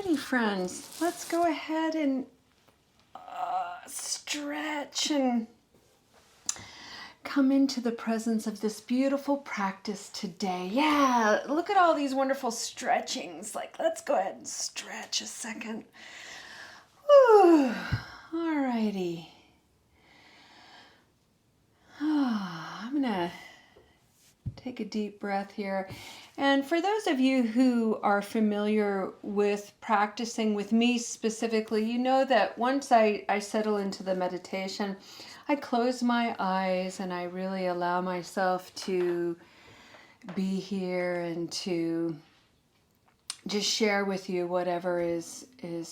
Alrighty, friends, let's go ahead and stretch and come into the presence of this beautiful practice today. Yeah, look at all these wonderful stretchings. Let's go ahead and stretch a second. Whew. Alrighty. I'm going to take a deep breath here. And for those of you who are familiar with practicing with me specifically, you know that once I settle into the meditation, I close my eyes and I really allow myself to be here and to just share with you whatever is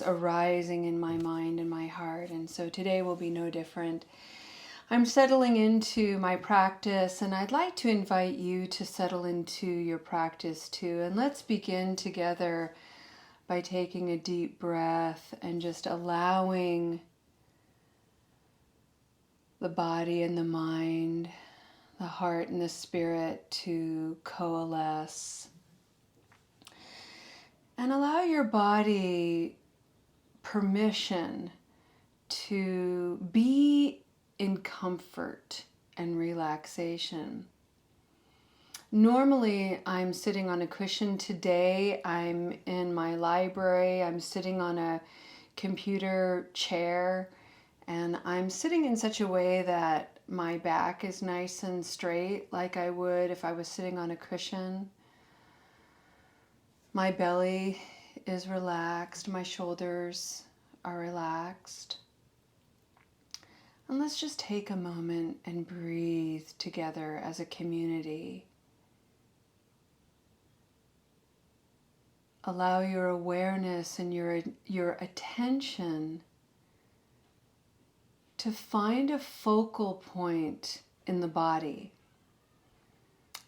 arising in my mind and my heart. And so today will be no different. I'm settling into my practice, and I'd like to invite you to settle into your practice too. And let's begin together by taking a deep breath and just allowing the body and the mind, the heart and the spirit to coalesce. And allow your body permission to be in comfort and relaxation. Normally, I'm sitting on a cushion. Today, I'm in my library. I'm sitting on a computer chair, and I'm sitting in such a way that my back is nice and straight, like I would if I was sitting on a cushion. My belly is relaxed. My shoulders are relaxed. And let's just take a moment and breathe together as a community. Allow your awareness and your attention to find a focal point in the body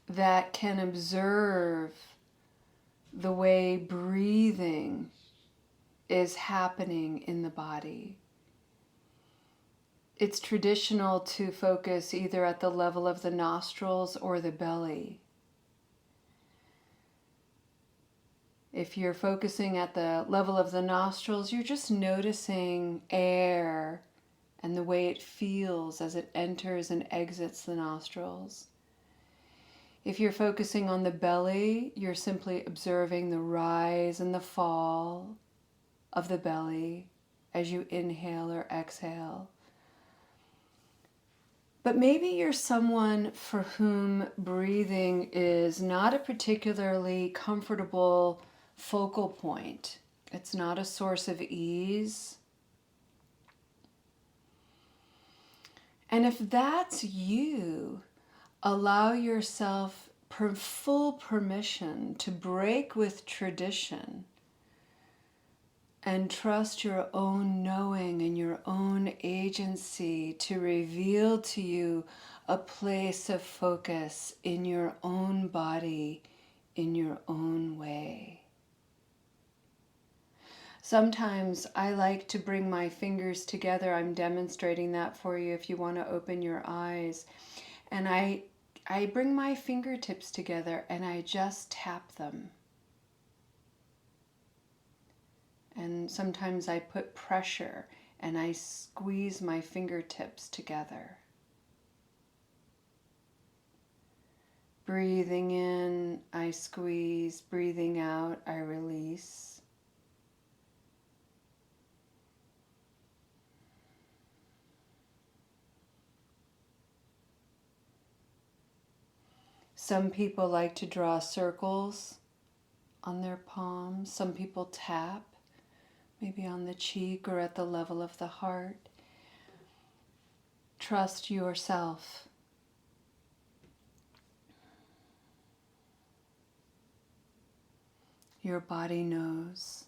that can observe the way breathing is happening in the body. It's traditional to focus either at the level of the nostrils or the belly. If you're focusing at the level of the nostrils, you're just noticing air and the way it feels as it enters and exits the nostrils. If you're focusing on the belly, you're simply observing the rise and the fall of the belly as you inhale or exhale. But maybe you're someone for whom breathing is not a particularly comfortable focal point. It's not a source of ease. And if that's you, allow yourself full permission to break with tradition and trust your own knowing and your own agency to reveal to you a place of focus in your own body, in your own way. Sometimes I like to bring my fingers together. I'm demonstrating that for you if you want to open your eyes. And I bring my fingertips together and I just tap them. And sometimes I put pressure and I squeeze my fingertips together. Breathing in, I squeeze. Breathing out, I release. Some people like to draw circles on their palms. Some people tap, maybe on the cheek or at the level of the heart. Trust yourself. Your body knows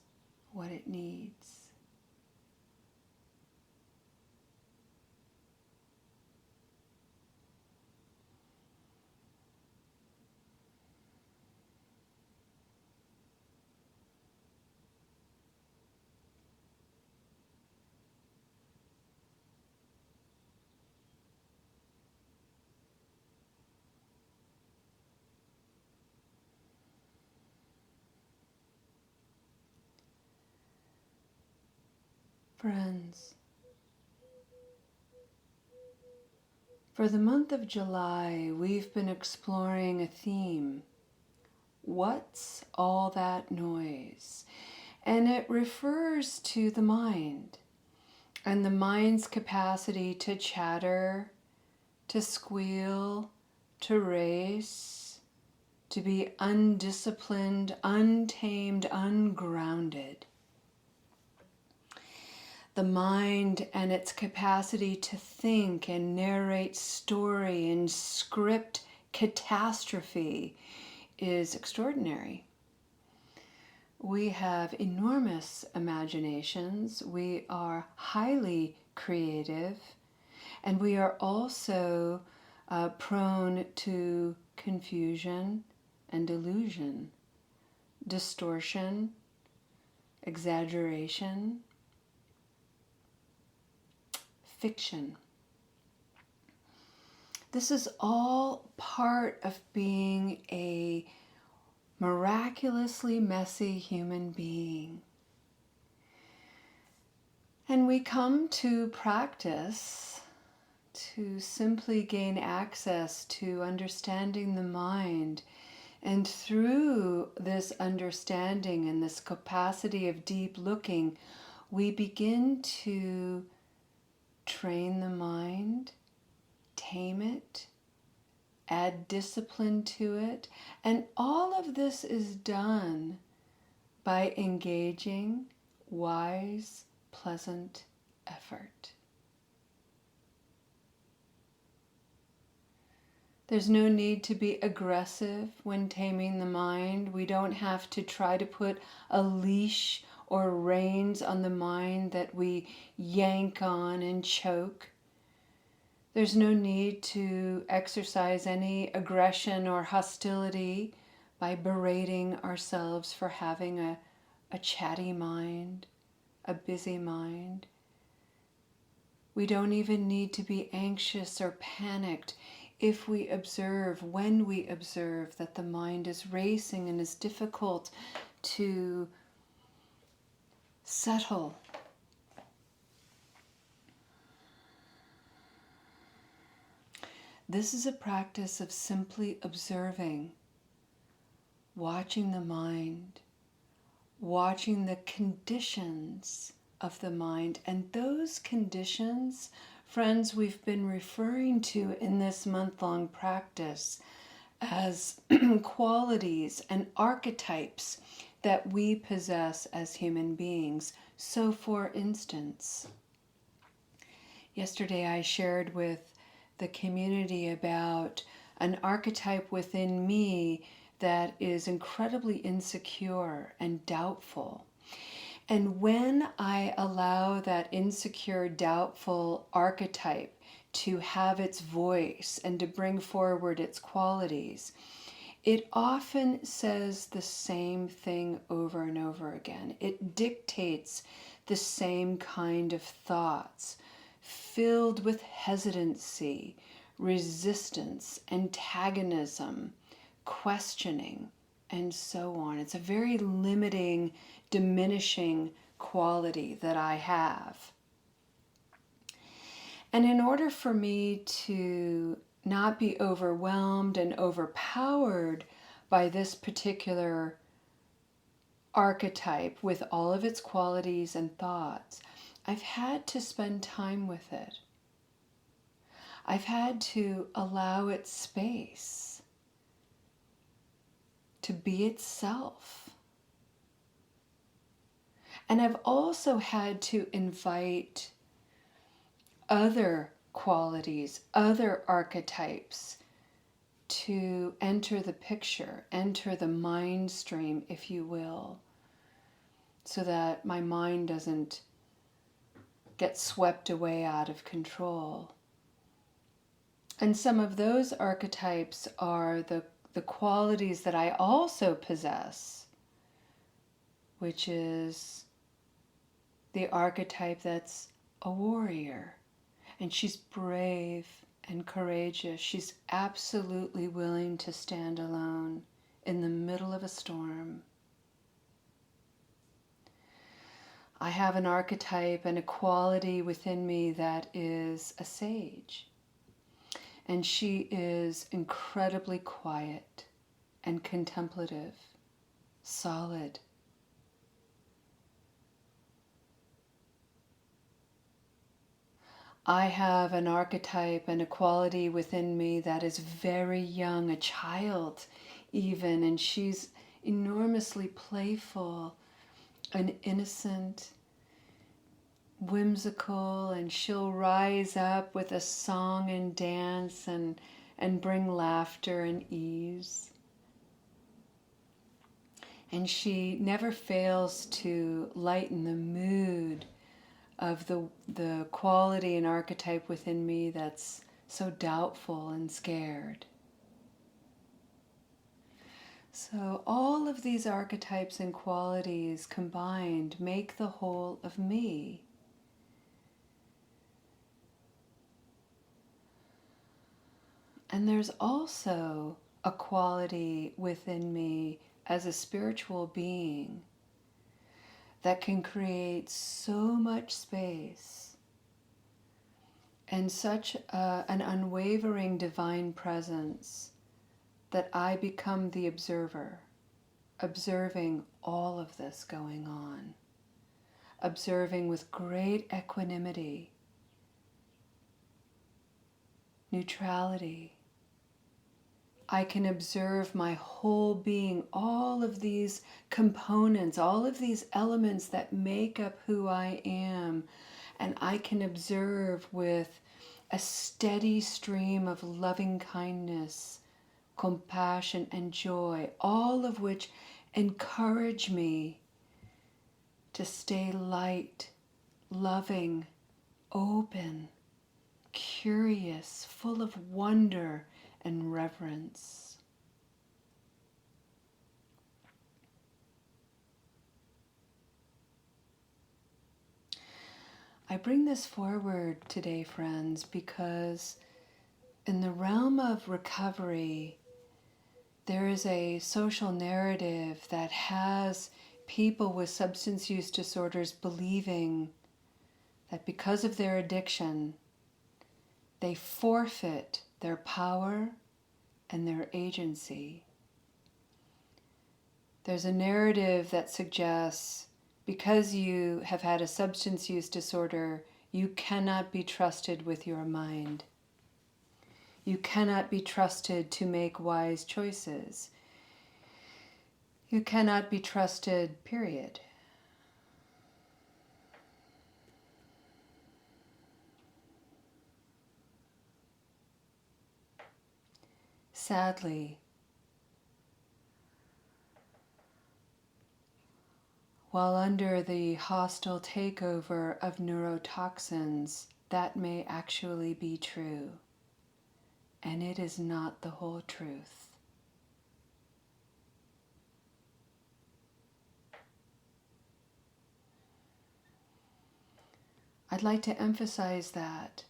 what it needs. Friends, for the month of July, we've been exploring a theme. What's all that noise? And it refers to the mind and the mind's capacity to chatter, to squeal, to race, to be undisciplined, untamed, ungrounded. The mind and its capacity to think and narrate story and script catastrophe is extraordinary. We have enormous imaginations, we are highly creative, and we are also prone to confusion and illusion, distortion, exaggeration, fiction. This is all part of being a miraculously messy human being. And we come to practice to simply gain access to understanding the mind. And through this understanding and this capacity of deep looking, we begin to train the mind, tame it, add discipline to it. And all of this is done by engaging wise, pleasant effort. There's no need to be aggressive when taming the mind. We don't have to try to put a leash or reins on the mind that we yank on and choke. There's no need to exercise any aggression or hostility by berating ourselves for having a chatty mind, a busy mind. We don't even need to be anxious or panicked if we observe, when we observe that the mind is racing and is difficult to settle. This is a practice of simply observing, watching the mind, watching the conditions of the mind. And those conditions, friends, we've been referring to in this month-long practice as qualities and archetypes that we possess as human beings. So, for instance, yesterday I shared with the community about an archetype within me that is incredibly insecure and doubtful. And when I allow that insecure, doubtful archetype to have its voice and to bring forward its qualities, it often says the same thing over and over again. It dictates the same kind of thoughts, filled with hesitancy, resistance, antagonism, questioning, and so on. It's a very limiting, diminishing quality that I have. And in order for me to not be overwhelmed and overpowered by this particular archetype with all of its qualities and thoughts, I've had to spend time with it. I've had to allow it space to be itself. And I've also had to invite other qualities, other archetypes to enter the picture, enter the mind stream, if you will, so that my mind doesn't get swept away out of control. And some of those archetypes are the qualities that I also possess, which is the archetype that's a warrior. And she's brave and courageous. She's absolutely willing to stand alone in the middle of a storm. I have an archetype and a quality within me that is a sage. And she is incredibly quiet and contemplative, solid. I have an archetype and a quality within me that is very young, a child even, and she's enormously playful and innocent, whimsical, and she'll rise up with a song and dance and bring laughter and ease. And she never fails to lighten the mood of the quality and archetype within me that's so doubtful and scared. So all of these archetypes and qualities combined make the whole of me. And there's also a quality within me as a spiritual being that can create so much space and such an unwavering divine presence that I become the observer, observing all of this going on, observing with great equanimity, neutrality. I can observe my whole being, all of these components, all of these elements that make up who I am, and I can observe with a steady stream of loving kindness, compassion, and joy, all of which encourage me to stay light, loving, open, curious, full of wonder and reverence. I bring this forward today, friends, because in the realm of recovery, there is a social narrative that has people with substance use disorders believing that because of their addiction, they forfeit their power and their agency. There's a narrative that suggests because you have had a substance use disorder, you cannot be trusted with your mind. You cannot be trusted to make wise choices. You cannot be trusted, period. Sadly, while under the hostile takeover of neurotoxins, that may actually be true. And it is not the whole truth. I'd like to emphasize that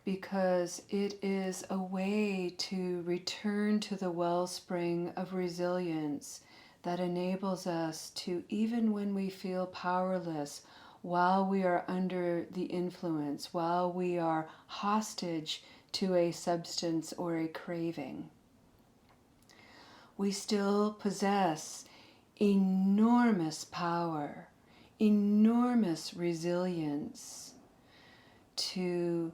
because it is a way to return to the wellspring of resilience that enables us to, even when we feel powerless, while we are under the influence, while we are hostage to a substance or a craving, we still possess enormous power, enormous resilience to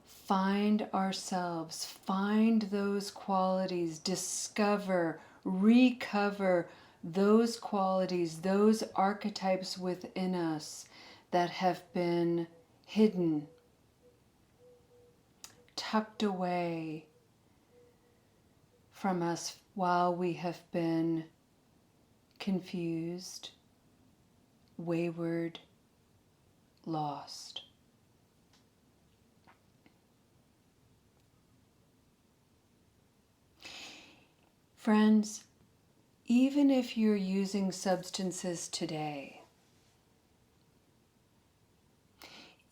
find ourselves, find those qualities, discover, recover those qualities, those archetypes within us that have been hidden, tucked away from us while we have been confused, wayward, lost. Friends, even if you're using substances today,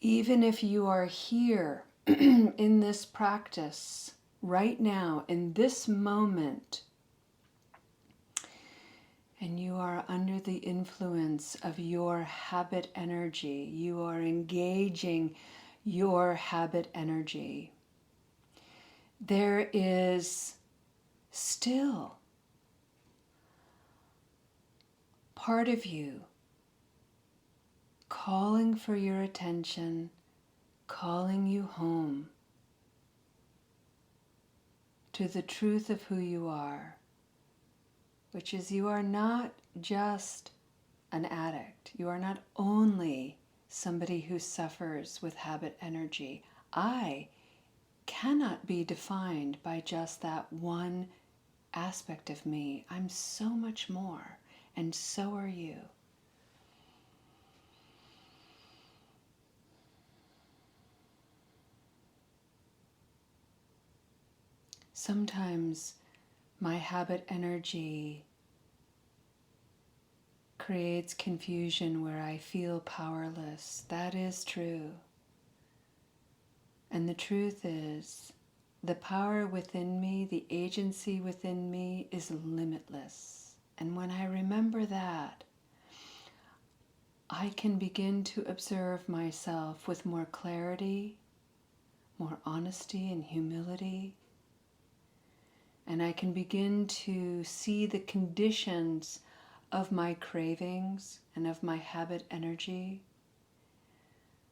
even if you are here in this practice right now, in this moment, and you are under the influence of your habit energy. You are engaging your habit energy. There is still part of you calling for your attention, calling you home to the truth of who you are, which is you are not just an addict. You are not only somebody who suffers with habit energy. I cannot be defined by just that one aspect of me. I'm so much more, and so are you. Sometimes my habit energy creates confusion where I feel powerless. That is true. And the truth is, the power within me, the agency within me is limitless. And when I remember that, I can begin to observe myself with more clarity, more honesty and humility. And I can begin to see the conditions of my cravings and of my habit energy.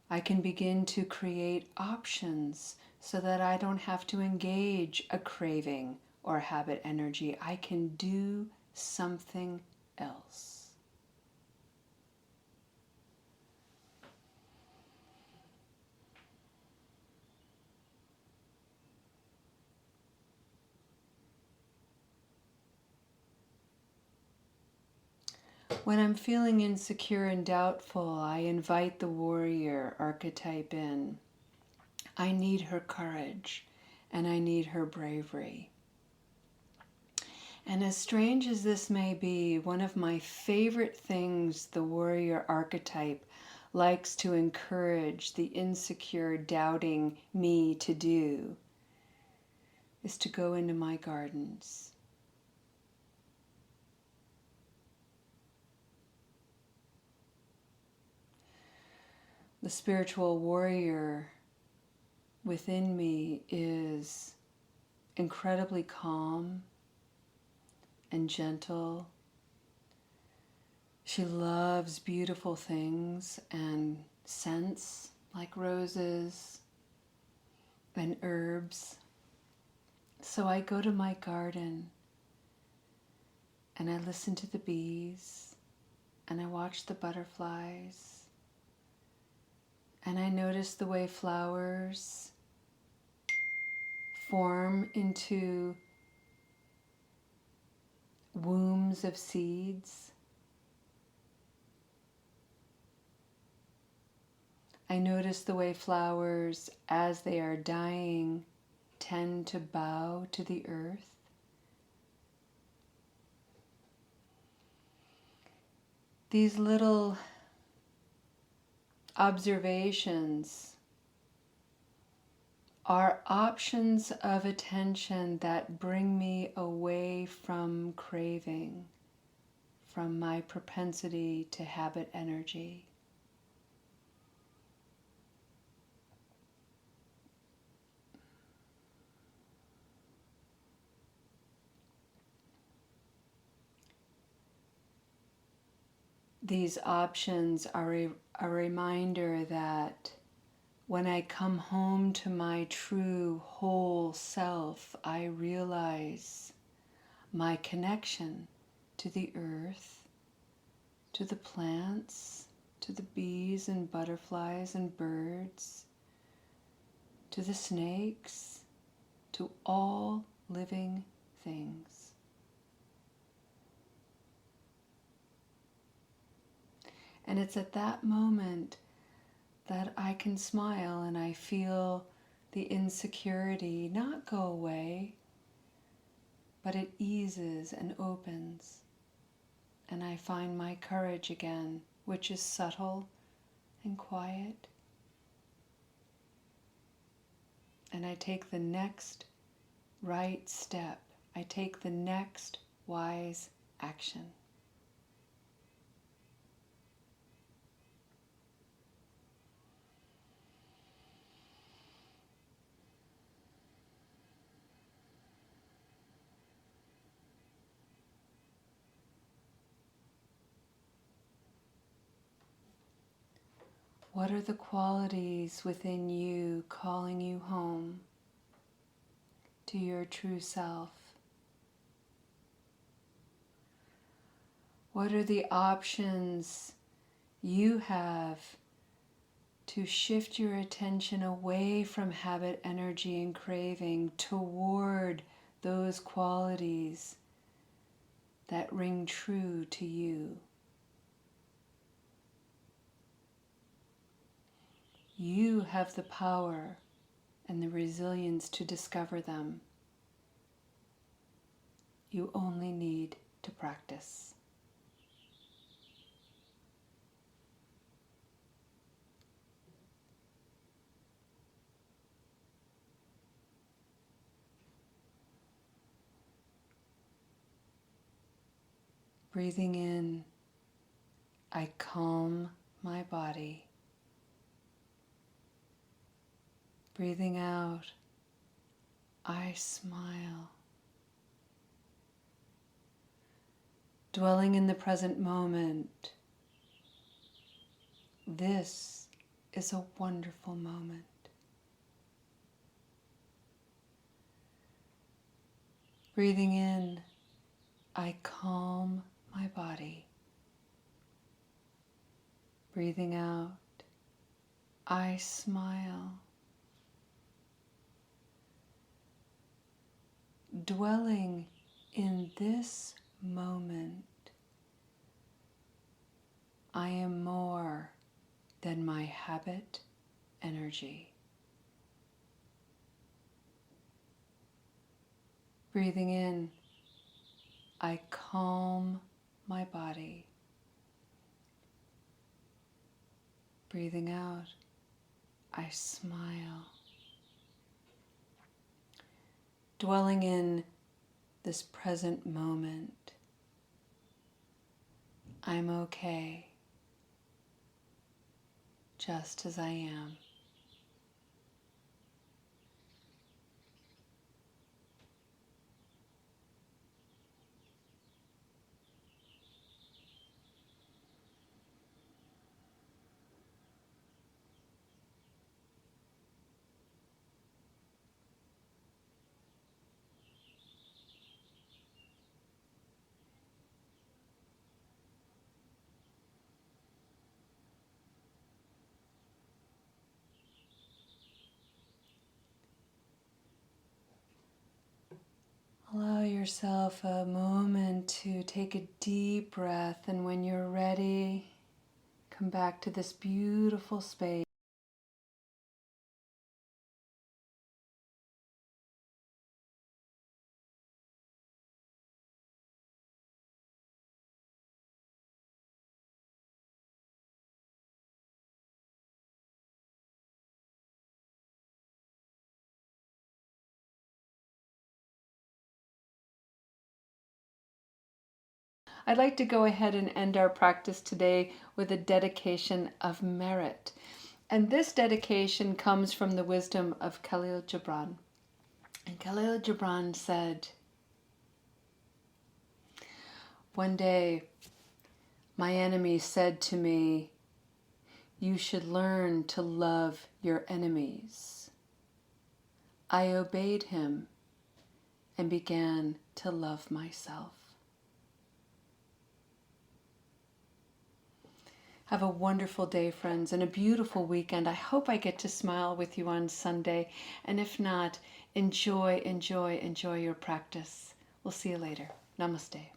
I can begin to create options so that I don't have to engage a craving or habit energy. I can do something else. When I'm feeling insecure and doubtful, I invite the warrior archetype in. I need her courage and I need her bravery. And as strange as this may be, one of my favorite things the warrior archetype likes to encourage the insecure, doubting me to do is to go into my gardens. The spiritual warrior within me is incredibly calm and gentle. She loves beautiful things and scents like roses and herbs. So I go to my garden and I listen to the bees and I watch the butterflies. And I notice the way flowers form into wombs of seeds. I notice the way flowers, as they are dying, tend to bow to the earth. These little observations are options of attention that bring me away from craving, from my propensity to habit energy. These options are a reminder that when I come home to my true whole self, I realize my connection to the earth, to the plants, to the bees and butterflies and birds, to the snakes, to all living things. And it's at that moment that I can smile and I feel the insecurity not go away, but it eases and opens. And I find my courage again, which is subtle and quiet. And I take the next right step. I take the next wise action. What are the qualities within you calling you home to your true self? What are the options you have to shift your attention away from habit, energy, and craving toward those qualities that ring true to you? You have the power and the resilience to discover them. You only need to practice. Breathing in, I calm my body. Breathing out, I smile. Dwelling in the present moment. This is a wonderful moment. Breathing in, I calm my body. Breathing out, I smile. Dwelling in this moment, I am more than my habit energy. Breathing in, I calm my body. Breathing out, I smile. Dwelling in this present moment, I'm okay, just as I am. Allow yourself a moment to take a deep breath, and when you're ready, come back to this beautiful space. I'd like to go ahead and end our practice today with a dedication of merit. And this dedication comes from the wisdom of Khalil Gibran. And Khalil Gibran said, "One day, my enemy said to me, 'You should learn to love your enemies.' I obeyed him and began to love myself." Have a wonderful day, friends, and a beautiful weekend. I hope I get to smile with you on Sunday. And if not, enjoy your practice. We'll see you later. Namaste.